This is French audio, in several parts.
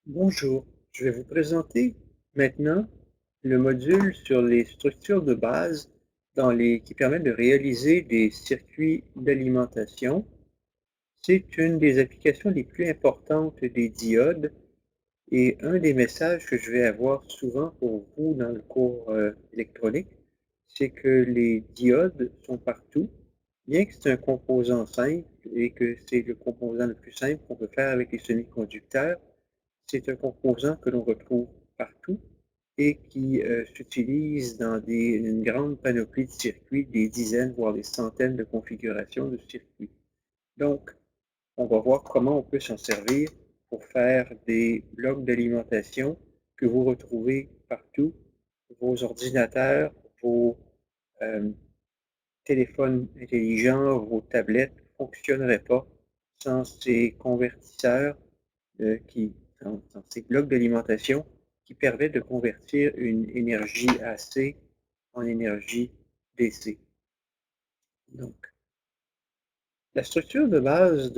Bonjour, je vais vous présenter maintenant le module sur les structures de base qui permettent de réaliser des circuits d'alimentation. C'est une des applications les plus importantes des diodes et un des messages que je vais avoir souvent pour vous dans le cours électronique, c'est que les diodes sont partout, bien que c'est un composant simple et que c'est le composant le plus simple qu'on peut faire avec les semi-conducteurs. C'est un composant que l'on retrouve partout et qui s'utilise dans une grande panoplie de circuits, des dizaines, voire des centaines de configurations de circuits. Donc, on va voir comment on peut s'en servir pour faire des blocs d'alimentation que vous retrouvez partout. Vos ordinateurs, vos euh, téléphones intelligents, vos tablettes ne fonctionneraient pas sans ces convertisseurs dans ces blocs d'alimentation qui permettent de convertir une énergie AC en énergie DC. Donc, la structure de base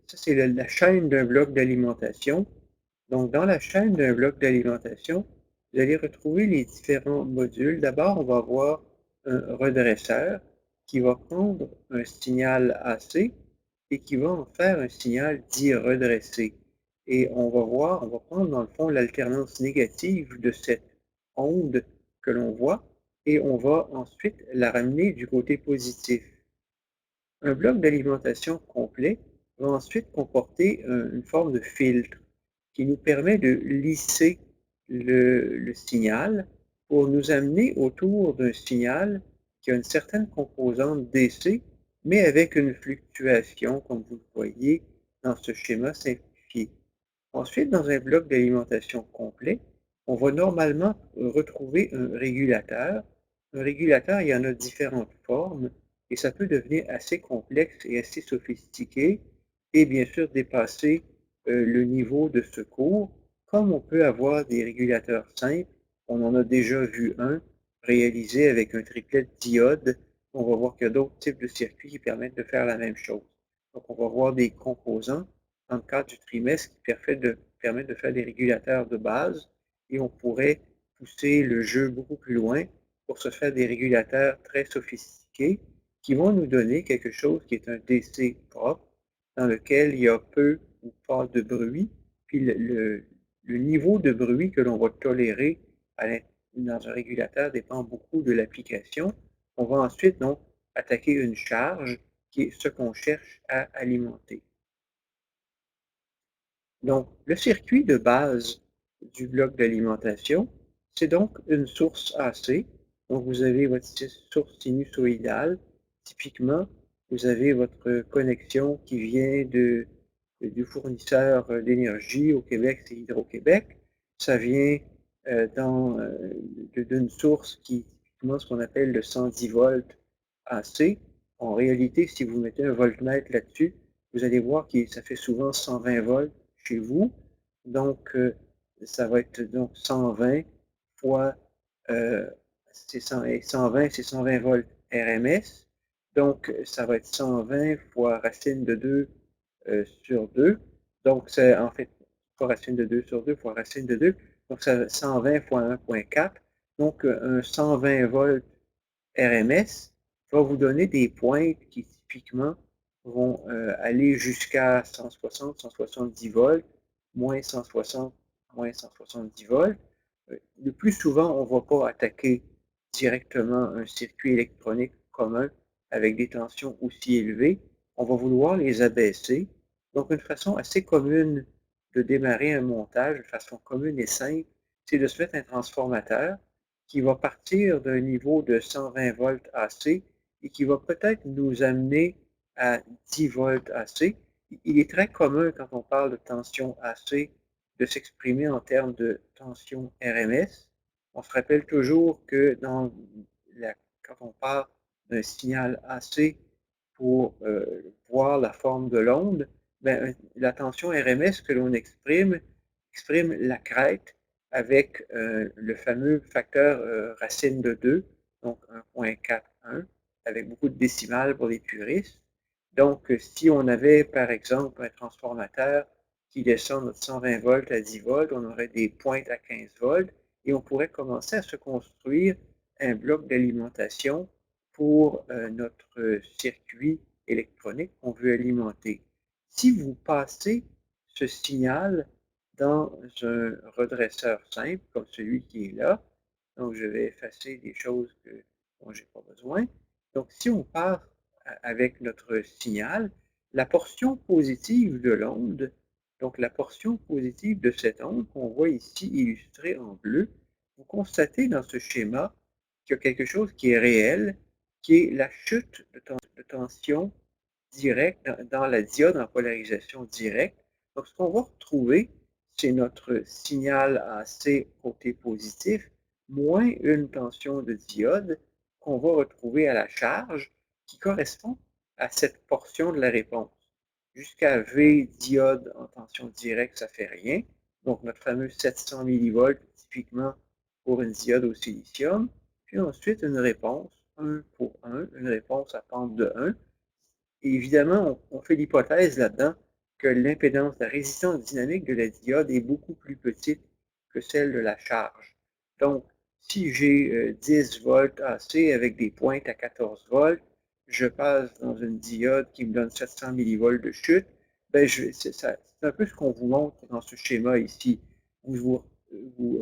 ça c'est la chaîne d'un bloc d'alimentation. Donc, dans la chaîne d'un bloc d'alimentation, vous allez retrouver les différents modules. D'abord, on va avoir un redresseur qui va prendre un signal AC et qui va en faire un signal dit redressé. Et on va prendre dans le fond l'alternance négative de cette onde que l'on voit et on va ensuite la ramener du côté positif. Un bloc d'alimentation complet va ensuite comporter une forme de filtre qui nous permet de lisser le signal pour nous amener autour d'un signal qui a une certaine composante DC, mais avec une fluctuation, comme vous le voyez dans ce schéma simplifié. Ensuite, dans un bloc d'alimentation complet, on va normalement retrouver un régulateur. Un régulateur, il y en a différentes formes et ça peut devenir assez complexe et assez sophistiqué et bien sûr dépasser le niveau de secours, comme on peut avoir des régulateurs simples. On en a déjà vu un réalisé avec un triplet de diodes. On va voir qu'il y a d'autres types de circuits qui permettent de faire la même chose. Donc, on va voir des composants dans le cadre du trimestre qui permettent de faire des régulateurs de base et on pourrait pousser le jeu beaucoup plus loin pour se faire des régulateurs très sophistiqués qui vont nous donner quelque chose qui est un DC propre dans lequel il y a peu ou pas de bruit, puis le niveau de bruit que l'on va tolérer dans un régulateur dépend beaucoup de l'application. On va ensuite donc attaquer une charge qui est ce qu'on cherche à alimenter. Donc, le circuit de base du bloc d'alimentation, c'est donc une source AC. Donc, vous avez votre source sinusoïdale. Typiquement, vous avez votre connexion qui vient du fournisseur d'énergie au Québec, c'est Hydro-Québec. Ça vient d'une source qui est typiquement ce qu'on appelle le 110 volts AC. En réalité, si vous mettez un voltmètre là-dessus, vous allez voir que ça fait souvent 120 volts chez vous. Donc, ça va être donc 120 fois, c'est 120, c'est 120 volts RMS. Donc, ça va être 120 fois racine de 2 sur 2. Donc, c'est en fait fois racine de 2 sur 2 fois racine de 2. Donc, ça 120 fois 1,4. Donc, un 120 volts RMS va vous donner des pointes qui typiquement vont aller jusqu'à 160, 170 volts, moins 160, moins 170 volts. Le plus souvent, on ne va pas attaquer directement un circuit électronique commun avec des tensions aussi élevées. On va vouloir les abaisser. Donc, une façon assez commune de démarrer un montage, de façon commune et simple, c'est de se mettre un transformateur qui va partir d'un niveau de 120 volts AC et qui va peut-être nous amener à 10 volts AC. Il est très commun quand on parle de tension AC de s'exprimer en termes de tension RMS. On se rappelle toujours que quand on parle d'un signal AC pour voir la forme de l'onde, ben, la tension RMS que l'on exprime la crête avec le fameux facteur racine de 2, donc 1,41, avec beaucoup de décimales pour les puristes. Donc, si on avait, par exemple, un transformateur qui descend notre 120 volts à 10 volts, on aurait des pointes à 15 volts, et on pourrait commencer à se construire un bloc d'alimentation pour notre circuit électronique qu'on veut alimenter. Si vous passez ce signal dans un redresseur simple, comme celui qui est là, donc je vais effacer des choses dont je n'ai pas besoin. Donc si on part avec notre signal, la portion positive de l'onde, donc la portion positive de cette onde qu'on voit ici illustrée en bleu, vous constatez dans ce schéma qu'il y a quelque chose qui est réel, qui est la chute de tension directe dans la diode en polarisation directe. Donc ce qu'on va retrouver, c'est notre signal AC côté positif, moins une tension de diode qu'on va retrouver à la charge qui correspond à cette portion de la réponse. Jusqu'à V diode en tension directe, ça ne fait rien. Donc notre fameux 700 millivolts, typiquement pour une diode au silicium. Puis ensuite, une réponse 1 pour 1, une réponse à pente de 1. Et évidemment, on fait l'hypothèse là-dedans que l'impédance, la résistance dynamique de la diode est beaucoup plus petite que celle de la charge. Donc, si j'ai 10 volts AC avec des pointes à 14 volts, je passe dans une diode qui me donne 700 millivolts de chute, ben c'est un peu ce qu'on vous montre dans ce schéma ici. Vous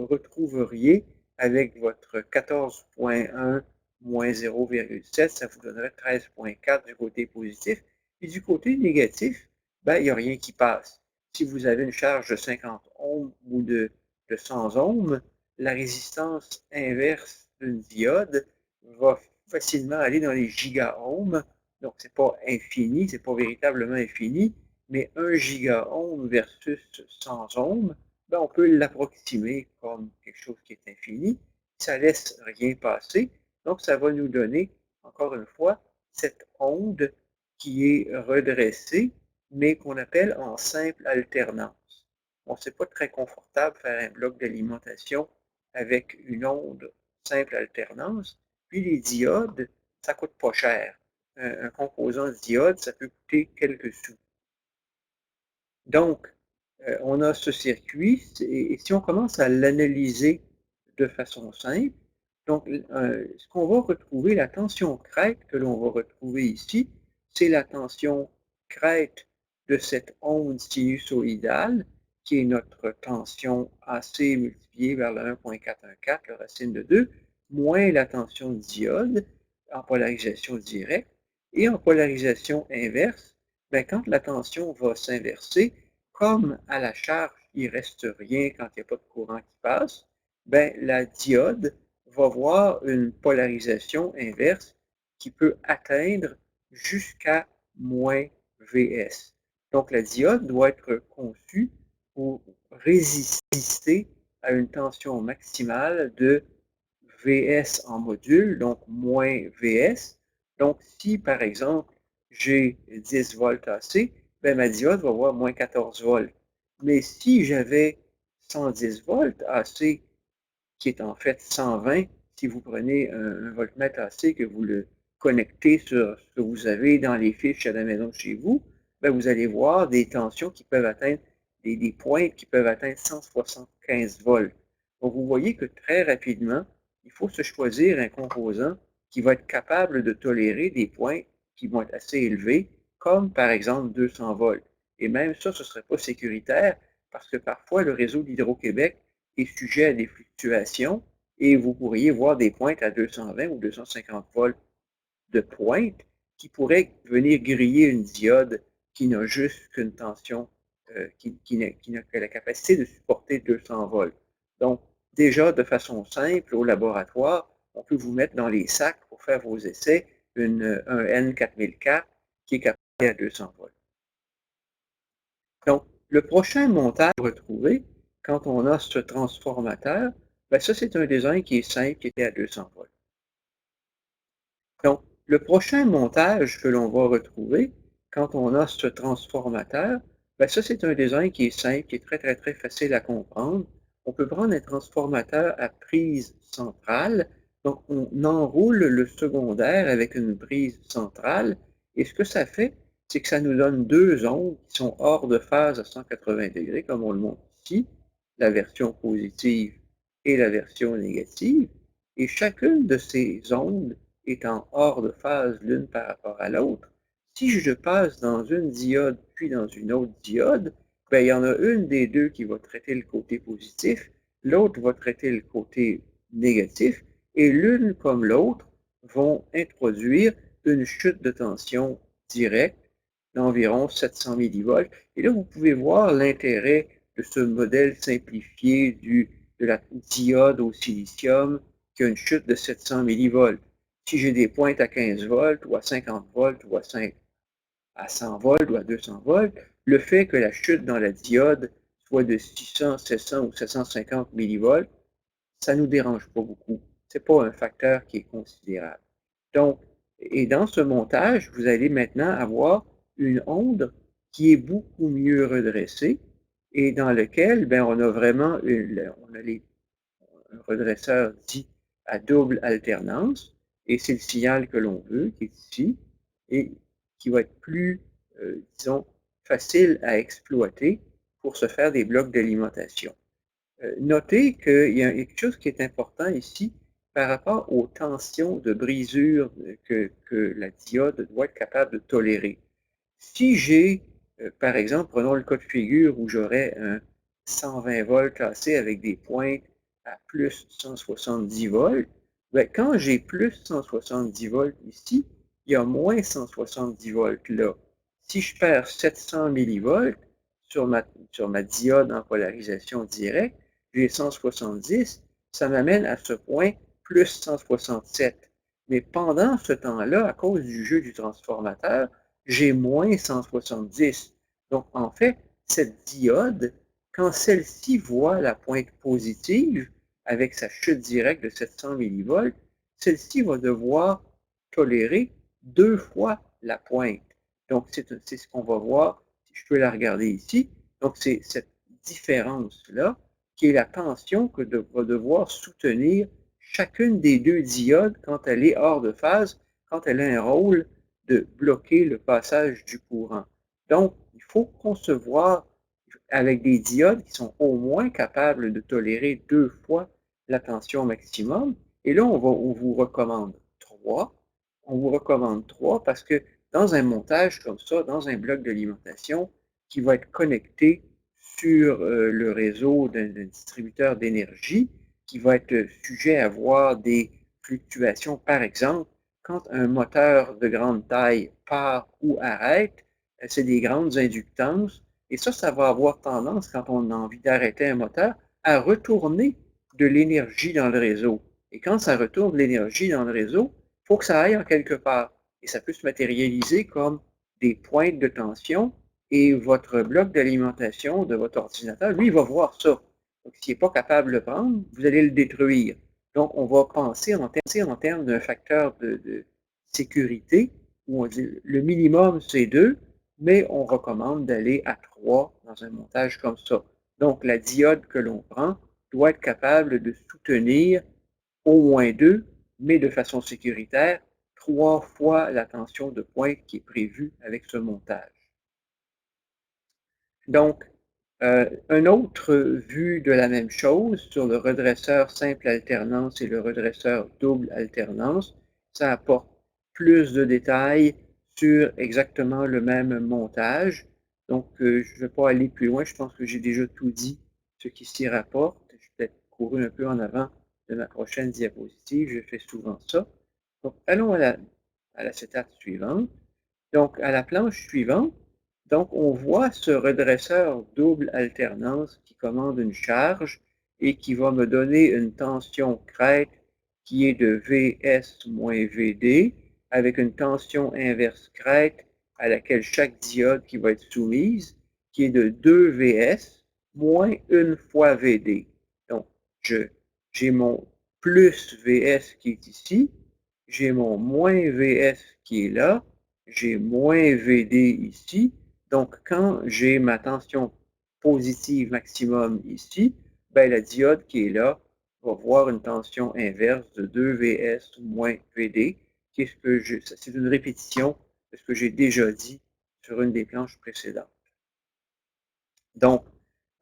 retrouveriez avec votre 14.1 moins 0,7, ça vous donnerait 13,4 du côté positif. Et du côté négatif, ben, il n'y a rien qui passe. Si vous avez une charge de 50 ohms ou de 100 ohms, la résistance inverse d'une diode va facilement aller dans les gigaohms. Donc, ce n'est pas infini, ce n'est pas véritablement infini, mais 1 gigaohm versus 100 ohms, ben, on peut l'approximer comme quelque chose qui est infini. Ça ne laisse rien passer. Donc, ça va nous donner, encore une fois, cette onde qui est redressée, mais qu'on appelle en simple alternance. Bon, c'est pas très confortable faire un bloc d'alimentation avec une onde simple alternance. Puis les diodes, ça coûte pas cher. Un composant diode, ça peut coûter quelques sous. Donc, on a ce circuit, et si on commence à l'analyser de façon simple, donc ce qu'on va retrouver, la tension crête que l'on va retrouver ici, c'est la tension crête de cette onde sinusoïdale, qui est notre tension AC multipliée vers le 1,414, la racine de 2, moins la tension diode en polarisation directe. Et en polarisation inverse, ben, quand la tension va s'inverser, comme à la charge, il ne reste rien quand il n'y a pas de courant qui passe, ben, la diode va voir une polarisation inverse qui peut atteindre jusqu'à moins Vs. Donc la diode doit être conçue pour résister à une tension maximale de Vs en module, donc moins Vs. Donc si par exemple j'ai 10 volts AC, ben, ma diode va avoir moins 14 volts. Mais si j'avais 110 volts AC, qui est en fait 120, si vous prenez un voltmètre AC que vous le connectez sur ce que vous avez dans les fiches à la maison chez vous, ben, vous allez voir des tensions qui peuvent atteindre, des pointes qui peuvent atteindre 175 volts. Donc vous voyez que très rapidement, il faut se choisir un composant qui va être capable de tolérer des points qui vont être assez élevés, comme par exemple 200 volts. Et même ça, ce ne serait pas sécuritaire parce que parfois le réseau d'Hydro-Québec est sujet à des fluctuations et vous pourriez voir des pointes à 220 ou 250 volts de pointe qui pourraient venir griller une diode qui n'a juste qu'une tension, qui n'a que la capacité de supporter 200 volts. Donc, déjà, de façon simple, au laboratoire, on peut vous mettre dans les sacs pour faire vos essais un N4004 qui est capable à 200 volts. Donc, le prochain montage retrouvé, quand on a ce transformateur, ben ça, c'est un design qui est simple, qui était à 200 volts. Donc, le prochain montage que l'on va retrouver, quand on a ce transformateur, ben ça, c'est un design qui est simple, qui est très, très, très facile à comprendre. On peut prendre un transformateur à prise centrale. Donc, on enroule le secondaire avec une prise centrale. Et ce que ça fait, c'est que ça nous donne deux ondes qui sont hors de phase à 180 degrés, comme on le montre ici, la version positive et la version négative. Et chacune de ces ondes étant hors de phase l'une par rapport à l'autre, si je passe dans une diode puis dans une autre diode, ben, il y en a une des deux qui va traiter le côté positif, l'autre va traiter le côté négatif, et l'une comme l'autre vont introduire une chute de tension directe d'environ 700 millivolts. Et là, vous pouvez voir l'intérêt de ce modèle simplifié de la diode au silicium qui a une chute de 700 millivolts. Si j'ai des pointes à 15 volts ou à 50 volts ou à 100 volts ou à 200 volts, le fait que la chute dans la diode soit de 600, 700 ou 750 millivolts, ça ne nous dérange pas beaucoup. Ce n'est pas un facteur qui est considérable. Donc, et dans ce montage, vous allez maintenant avoir une onde qui est beaucoup mieux redressée et dans lequel ben, on a vraiment un redresseur dit à double alternance et c'est le signal que l'on veut qui est ici et qui va être plus, disons, facile à exploiter pour se faire des blocs d'alimentation. Notez qu'il y a quelque chose qui est important ici par rapport aux tensions de brisure que la diode doit être capable de tolérer. Si j'ai, par exemple, prenons le cas de figure où j'aurais un 120 volts cassé avec des pointes à plus 170 volts, ben, quand j'ai plus 170 volts ici, il y a moins 170 volts là. Si je perds 700 millivolts sur ma diode en polarisation directe, j'ai 170, ça m'amène à ce point plus 167. Mais pendant ce temps-là, à cause du jeu du transformateur, j'ai moins 170. Donc, en fait, cette diode, quand celle-ci voit la pointe positive, avec sa chute directe de 700 millivolts, celle-ci va devoir tolérer deux fois la pointe. Donc, c'est ce qu'on va voir, si je peux la regarder ici. Donc, c'est cette différence-là qui est la tension que va devoir soutenir chacune des deux diodes quand elle est hors de phase, quand elle a un rôle de bloquer le passage du courant. Donc, il faut concevoir avec des diodes qui sont au moins capables de tolérer deux fois la tension maximum. Et là, on vous recommande 3. On vous recommande 3 parce que dans un montage comme ça, dans un bloc d'alimentation qui va être connecté sur le réseau d'un distributeur d'énergie, qui va être sujet à avoir des fluctuations, par exemple, quand un moteur de grande taille part ou arrête, c'est des grandes inductances. Et ça va avoir tendance, quand on a envie d'arrêter un moteur, à retourner de l'énergie dans le réseau. Et quand ça retourne de l'énergie dans le réseau, il faut que ça aille en quelque part. Et ça peut se matérialiser comme des pointes de tension. Et votre bloc d'alimentation de votre ordinateur, lui, il va voir ça. Donc, s'il n'est pas capable de le prendre, vous allez le détruire. Donc, on va penser en termes d'un facteur de sécurité, où on dit le minimum, c'est 2, mais on recommande d'aller à 3 dans un montage comme ça. Donc, la diode que l'on prend doit être capable de soutenir au moins 2, mais de façon sécuritaire, 3 fois la tension de pointe qui est prévue avec ce montage. Donc, une autre vue de la même chose sur le redresseur simple alternance et le redresseur double alternance, ça apporte plus de détails sur exactement le même montage. Donc, je ne vais pas aller plus loin, je pense que j'ai déjà tout dit ce qui s'y rapporte. Je vais peut-être courir un peu en avant de ma prochaine diapositive, je fais souvent ça. Donc, allons à l'acétate suivante. Donc, à la planche suivante, donc on voit ce redresseur double alternance qui commande une charge et qui va me donner une tension crête qui est de Vs moins Vd avec une tension inverse crête à laquelle chaque diode qui va être soumise qui est de 2 Vs moins 1 fois Vd. Donc, j'ai mon plus Vs qui est ici, j'ai mon moins Vs qui est là, j'ai moins Vd ici. Donc, quand j'ai ma tension positive maximum ici, ben, la diode qui est là va voir une tension inverse de 2 Vs moins Vd, qui est c'est une répétition de ce que j'ai déjà dit sur une des planches précédentes. Donc,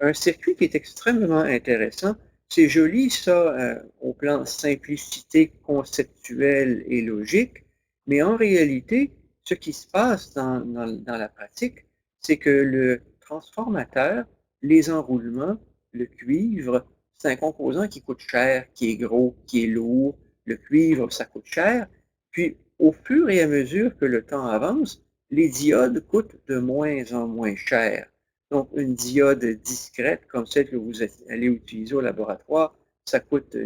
un circuit qui est extrêmement intéressant, c'est joli ça au plan simplicité conceptuelle et logique, mais en réalité, ce qui se passe dans la pratique, c'est que le transformateur, les enroulements, le cuivre, c'est un composant qui coûte cher, qui est gros, qui est lourd. Le cuivre, ça coûte cher. Puis, au fur et à mesure que le temps avance, les diodes coûtent de moins en moins cher. Donc, une diode discrète, comme celle que vous allez utiliser au laboratoire, ça coûte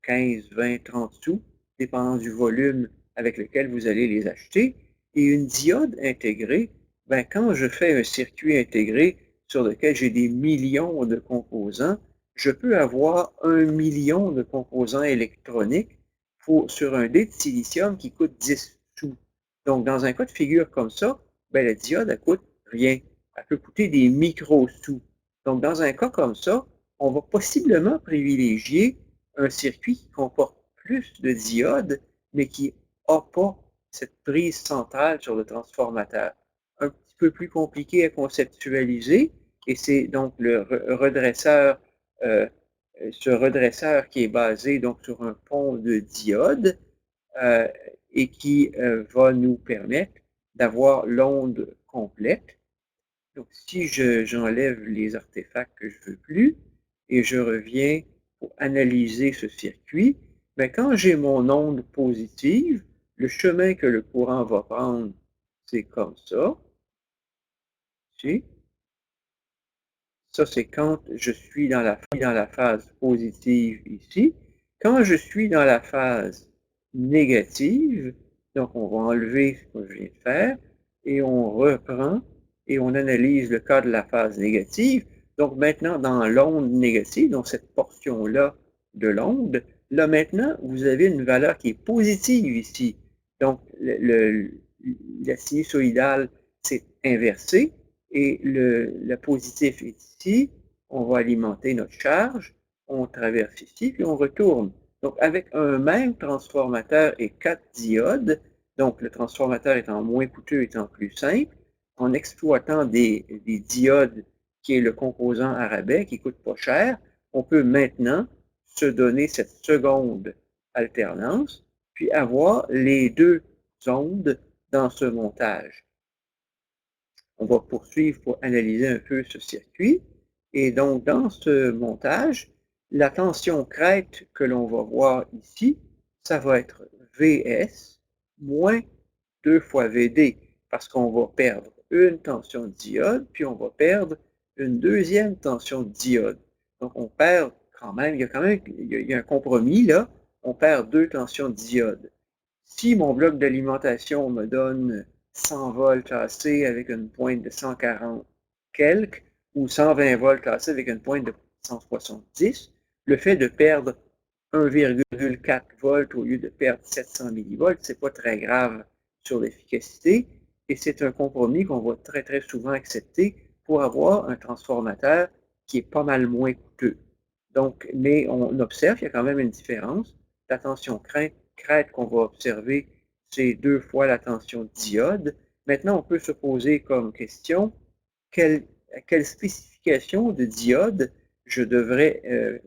15, 20, 30 sous, dépendant du volume avec lequel vous allez les acheter. Et une diode intégrée, ben, quand je fais un circuit intégré sur lequel j'ai des millions de composants, je peux avoir 1 million de composants électroniques sur un dé de silicium qui coûte 10 sous. Donc, dans un cas de figure comme ça, ben, la diode, elle coûte rien. Elle peut coûter des micro-sous. Donc, dans un cas comme ça, on va possiblement privilégier un circuit qui comporte plus de diodes, mais qui n'a pas cette prise centrale sur le transformateur. Un petit peu plus compliqué à conceptualiser, et c'est donc le redresseur, ce redresseur qui est basé donc sur un pont de diodes et qui va nous permettre d'avoir l'onde complète. Donc, si j'enlève les artefacts que je ne veux plus et je reviens pour analyser ce circuit, bien, quand j'ai mon onde positive, le chemin que le courant va prendre, c'est comme ça. Ici. Ça, c'est quand je suis dans la phase positive ici. Quand je suis dans la phase négative, donc on va enlever ce que je viens de faire et on reprend et on analyse le cas de la phase négative. Donc maintenant, dans l'onde négative, donc cette portion-là de l'onde, là maintenant, vous avez une valeur qui est positive ici. Donc la sinusoïdale s'est inversée et le positif est ici. On va alimenter notre charge, on traverse ici, puis on retourne. Donc avec un même transformateur et 4 diodes, donc le transformateur étant moins coûteux, étant plus simple, en exploitant des diodes qui est le composant à rabais, qui ne coûte pas cher, on peut maintenant se donner cette seconde alternance, puis avoir les deux ondes dans ce montage. On va poursuivre pour analyser un peu ce circuit. Et donc, dans ce montage, la tension crête que l'on va voir ici, ça va être VS moins 2 fois VD, parce qu'on va perdre une tension de diode, puis on va perdre une deuxième tension de diode. Donc, on perd quand même, il y a un compromis là, on perd 2 tensions de diode. Si mon bloc d'alimentation me donne 100 volts AC avec une pointe de 140 quelques, ou 120 volts AC avec une pointe de 170, le fait de perdre 1,4 volts au lieu de perdre 700 millivolts, c'est pas très grave sur l'efficacité, et c'est un compromis qu'on va très très souvent accepter pour avoir un transformateur qui est pas mal moins coûteux. Donc, mais on observe qu'il y a quand même une différence. La tension crête qu'on va observer, c'est 2 fois la tension diode. Maintenant, on peut se poser comme question, quelle spécification de diode je devrais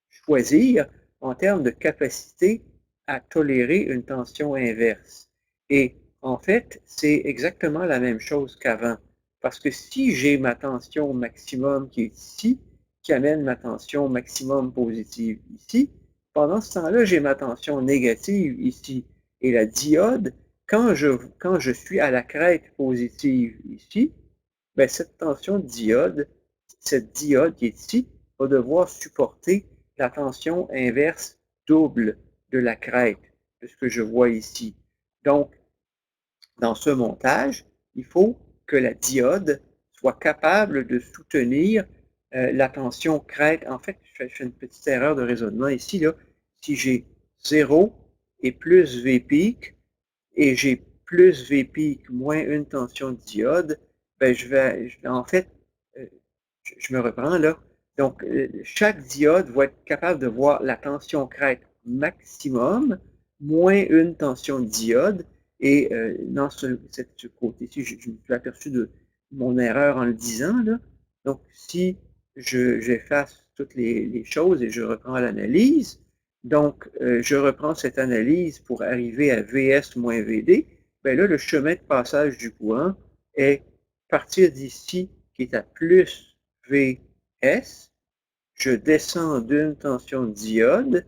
choisir en termes de capacité à tolérer une tension inverse. Et en fait, c'est exactement la même chose qu'avant. Parce que si j'ai ma tension maximum qui est ici, qui amène ma tension maximum positive ici, pendant ce temps-là, j'ai ma tension négative ici. Et la diode, quand je suis à la crête positive ici, ben cette tension de diode, cette diode qui est ici, va devoir supporter la tension inverse double de la crête, de ce que je vois ici. Donc, dans ce montage, il faut que la diode soit capable de soutenir la tension crête. En fait, je fais une petite erreur de raisonnement ici. Là. Si j'ai 0 et plus V peak, et j'ai plus V peak moins une tension de diode, ben en fait, je me reprends là. Donc, chaque diode va être capable de voir la tension crête maximum moins une tension de diode. Et dans ce côté-ci, je me suis aperçu de mon erreur en le disant, là. Donc, si j'efface toutes les choses et je reprends l'analyse, donc je reprends cette analyse pour arriver à Vs moins Vd, bien là, le chemin de passage du courant est partir d'ici, qui est à plus Vs, je descends d'une tension diode,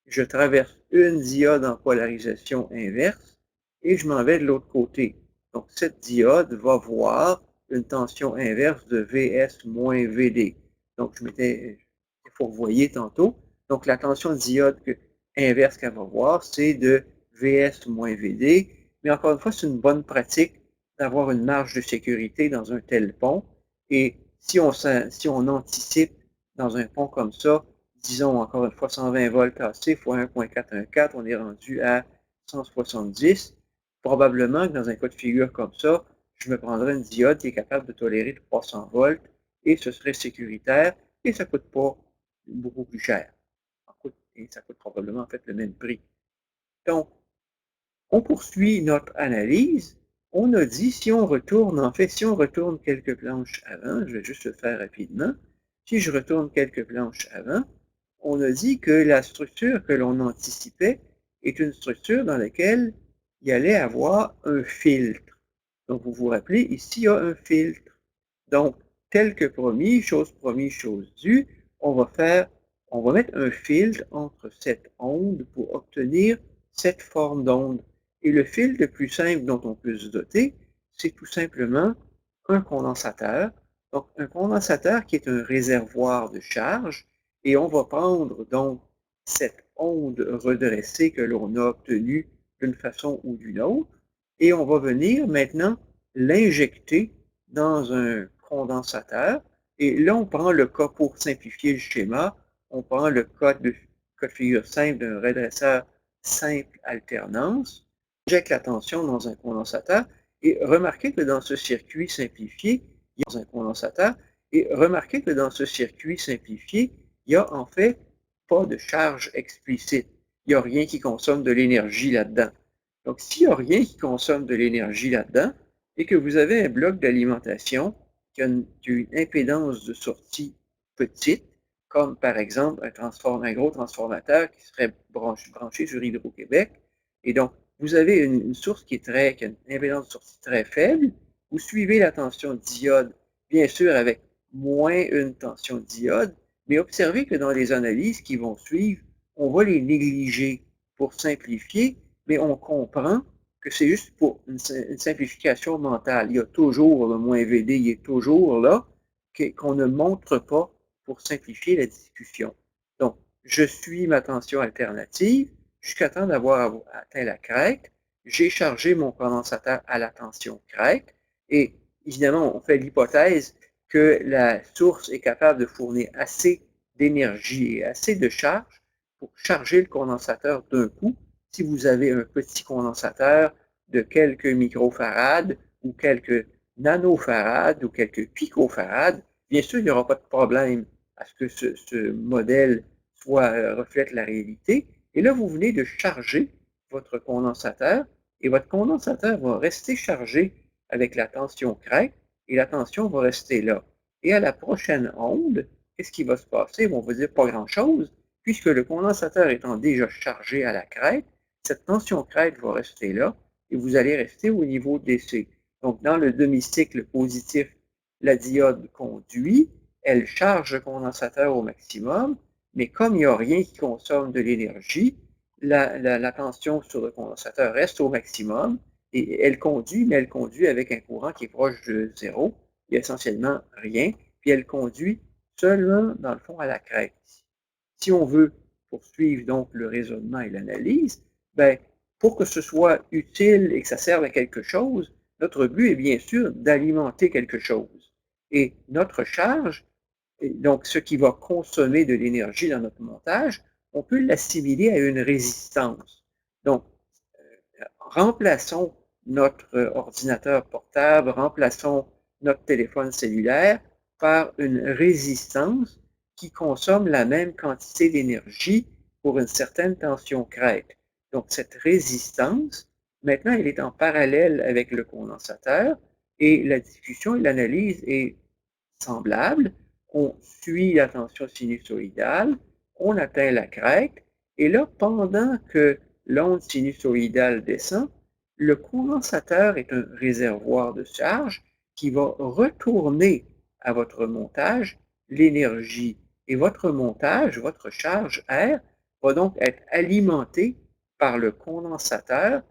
je traverse une diode en polarisation inverse et je m'en vais de l'autre côté. Donc, cette diode va voir une tension inverse de Vs moins Vd. Donc, je m'étais fourvoyé tantôt. Donc, la tension diode inverse qu'elle va voir, c'est de Vs moins Vd. Mais encore une fois, c'est une bonne pratique d'avoir une marge de sécurité dans un tel pont. Et si on anticipe dans un pont comme ça, disons encore une fois 120 volts AC fois 1.414, on est rendu à 170. Probablement que dans un cas de figure comme ça, je me prendrais une diode qui est capable de tolérer 300 volts et ce serait sécuritaire et ça ne coûte pas beaucoup plus cher. Et ça coûte probablement en fait le même prix. Donc, on poursuit notre analyse. On a dit, si on retourne quelques planches avant, je vais juste le faire rapidement. Si je retourne quelques planches avant, on a dit que la structure que l'on anticipait est une structure dans laquelle il y allait avoir un filtre. Donc, vous vous rappelez, ici, il y a un filtre. Donc, tel que promis, chose due, on va mettre un filtre entre cette onde pour obtenir cette forme d'onde. Et le filtre le plus simple dont on peut se doter, c'est tout simplement un condensateur. Donc, un condensateur qui est un réservoir de charge. Et on va prendre donc cette onde redressée que l'on a obtenue d'une façon ou d'une autre. Et on va venir maintenant l'injecter dans un condensateur. Et là, on prend le cas pour simplifier le schéma. On prend le cas de figure simple d'un redresseur simple alternance. On injecte la tension dans un condensateur. Et remarquez que dans ce circuit simplifié, il y a un condensateur. Et remarquez que dans ce circuit simplifié, il n'y a en fait pas de charge explicite. Il n'y a rien qui consomme de l'énergie là-dedans. Donc, s'il n'y a rien qui consomme de l'énergie là-dedans, et que vous avez un bloc d'alimentation qui a une impédance de sortie petite, comme par exemple un gros transformateur qui serait branché sur Hydro-Québec, et donc vous avez une source qui a une impédance de sortie très faible, vous suivez la tension diode, bien sûr avec moins une tension diode, mais observez que dans les analyses qui vont suivre, on va les négliger pour simplifier, mais on comprend que c'est juste pour une simplification mentale. Il y a toujours le moins VD, il est toujours là, qu'on ne montre pas pour simplifier la discussion. Donc, je suis ma tension alternative jusqu'à temps d'avoir atteint la crête. J'ai chargé mon condensateur à la tension crête et évidemment, on fait l'hypothèse que la source est capable de fournir assez d'énergie et assez de charge pour charger le condensateur d'un coup. Si vous avez un petit condensateur de quelques microfarades ou quelques nanofarades ou quelques picofarades, bien sûr, il n'y aura pas de problème à ce que ce modèle reflète la réalité. Et là, vous venez de charger votre condensateur et votre condensateur va rester chargé avec la tension crête et la tension va rester là. Et à la prochaine onde, qu'est-ce qui va se passer? Bon, on va dire pas grand-chose, puisque le condensateur étant déjà chargé à la crête, cette tension crête va rester là et vous allez rester au niveau DC. Donc, dans le demi-cycle positif, la diode conduit, elle charge le condensateur au maximum, mais comme il n'y a rien qui consomme de l'énergie, la tension sur le condensateur reste au maximum et elle conduit, mais elle conduit avec un courant qui est proche de zéro. Il n'y a essentiellement rien, puis elle conduit seulement, dans le fond, à la crête. Si on veut poursuivre donc le raisonnement et l'analyse, ben, pour que ce soit utile et que ça serve à quelque chose, notre but est bien sûr d'alimenter quelque chose. Et notre charge, donc ce qui va consommer de l'énergie dans notre montage, on peut l'assimiler à une résistance. Donc, remplaçons notre ordinateur portable, remplaçons notre téléphone cellulaire par une résistance qui consomme la même quantité d'énergie pour une certaine tension crête. Donc, cette résistance Maintenant, elle est en parallèle avec le condensateur et la discussion et l'analyse est semblable. On suit la tension sinusoïdale, on atteint la crête, et là, pendant que l'onde sinusoïdale descend, le condensateur est un réservoir de charge qui va retourner à votre montage l'énergie. Et votre montage, votre charge R, va donc être alimenté par le condensateur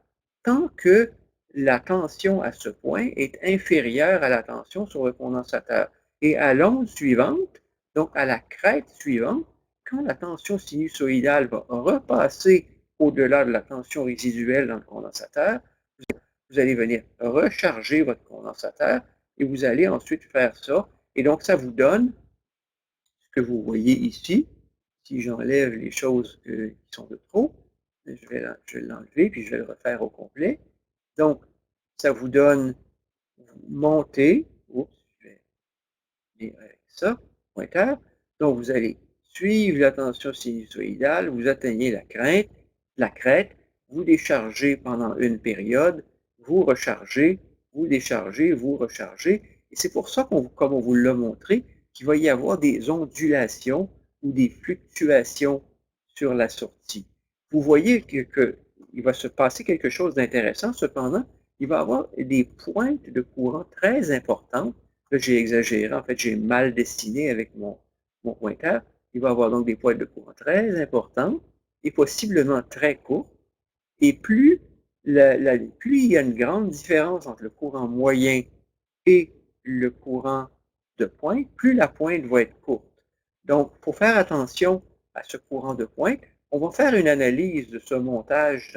tant que la tension à ce point est inférieure à la tension sur le condensateur. Et à l'onde suivante, donc à la crête suivante, quand la tension sinusoïdale va repasser au-delà de la tension résiduelle dans le condensateur, vous allez venir recharger votre condensateur et vous allez ensuite faire ça. Et donc, ça vous donne ce que vous voyez ici. Si j'enlève les choses qui sont de trop, je vais l'enlever puis je vais le refaire au complet. Donc, ça vous donne, vous montez, oups, je vais venir avec ça, pointeur. Donc, vous allez suivre la tension sinusoïdale, vous atteignez la crête, vous déchargez pendant une période, vous rechargez, vous déchargez, vous rechargez. Et c'est pour ça comme on vous l'a montré, qu'il va y avoir des ondulations ou des fluctuations sur la sortie. Vous voyez qu'il va se passer quelque chose d'intéressant, cependant, il va y avoir des pointes de courant très importantes. Là, j'ai exagéré, en fait, j'ai mal dessiné avec mon pointeur. Il va y avoir donc des pointes de courant très importantes et possiblement très courtes. Et plus il y a une grande différence entre le courant moyen et le courant de pointe, plus la pointe va être courte. Donc, il faut faire attention à ce courant de pointe. On va faire une analyse de ce montage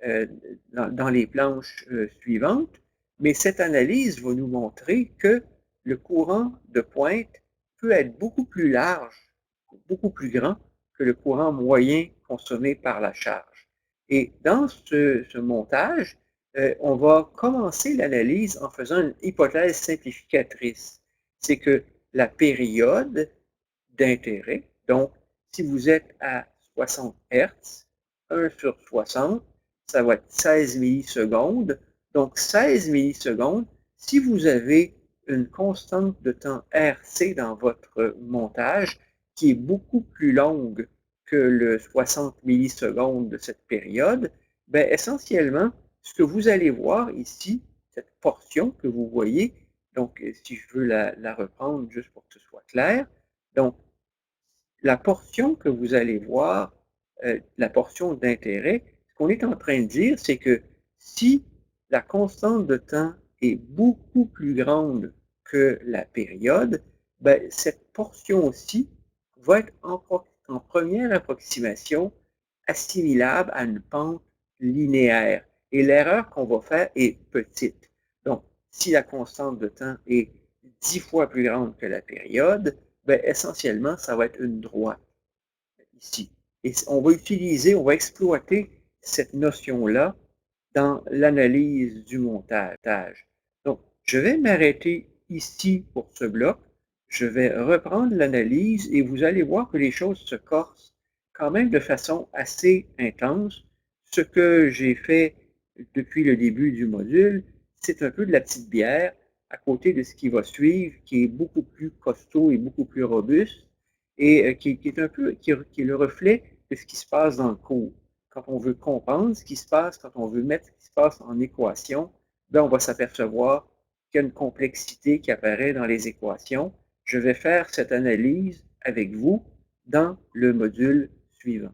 euh, dans les planches suivantes, mais cette analyse va nous montrer que le courant de pointe peut être beaucoup plus large, beaucoup plus grand que le courant moyen consommé par la charge. Et dans ce montage, on va commencer l'analyse en faisant une hypothèse simplificatrice. C'est que la période d'intérêt, donc si vous êtes à 60 Hz, 1 sur 60, ça va être 16 millisecondes. Donc 16 millisecondes, si vous avez une constante de temps RC dans votre montage qui est beaucoup plus longue que le 60 millisecondes de cette période, bien, essentiellement, ce que vous allez voir ici, cette portion que vous voyez, donc si je veux la reprendre juste pour que ce soit clair, donc la portion que vous allez voir, la portion d'intérêt, ce qu'on est en train de dire, c'est que si la constante de temps est beaucoup plus grande que la période, ben, cette portion-ci va être en première approximation assimilable à une pente linéaire. Et l'erreur qu'on va faire est petite. Donc, si la constante de temps est 10 fois plus grande que la période, ben, essentiellement, ça va être une droite ici. Et on va exploiter cette notion-là dans l'analyse du montage. Donc, je vais m'arrêter ici pour ce bloc. Je vais reprendre l'analyse et vous allez voir que les choses se corsent quand même de façon assez intense. Ce que j'ai fait depuis le début du module, c'est un peu de la petite bière à côté de ce qui va suivre, qui est beaucoup plus costaud et beaucoup plus robuste et qui est un peu qui est le reflet de ce qui se passe dans le cours. Quand on veut comprendre ce qui se passe, quand on veut mettre ce qui se passe en équation, ben on va s'apercevoir qu'il y a une complexité qui apparaît dans les équations. Je vais faire cette analyse avec vous dans le module suivant.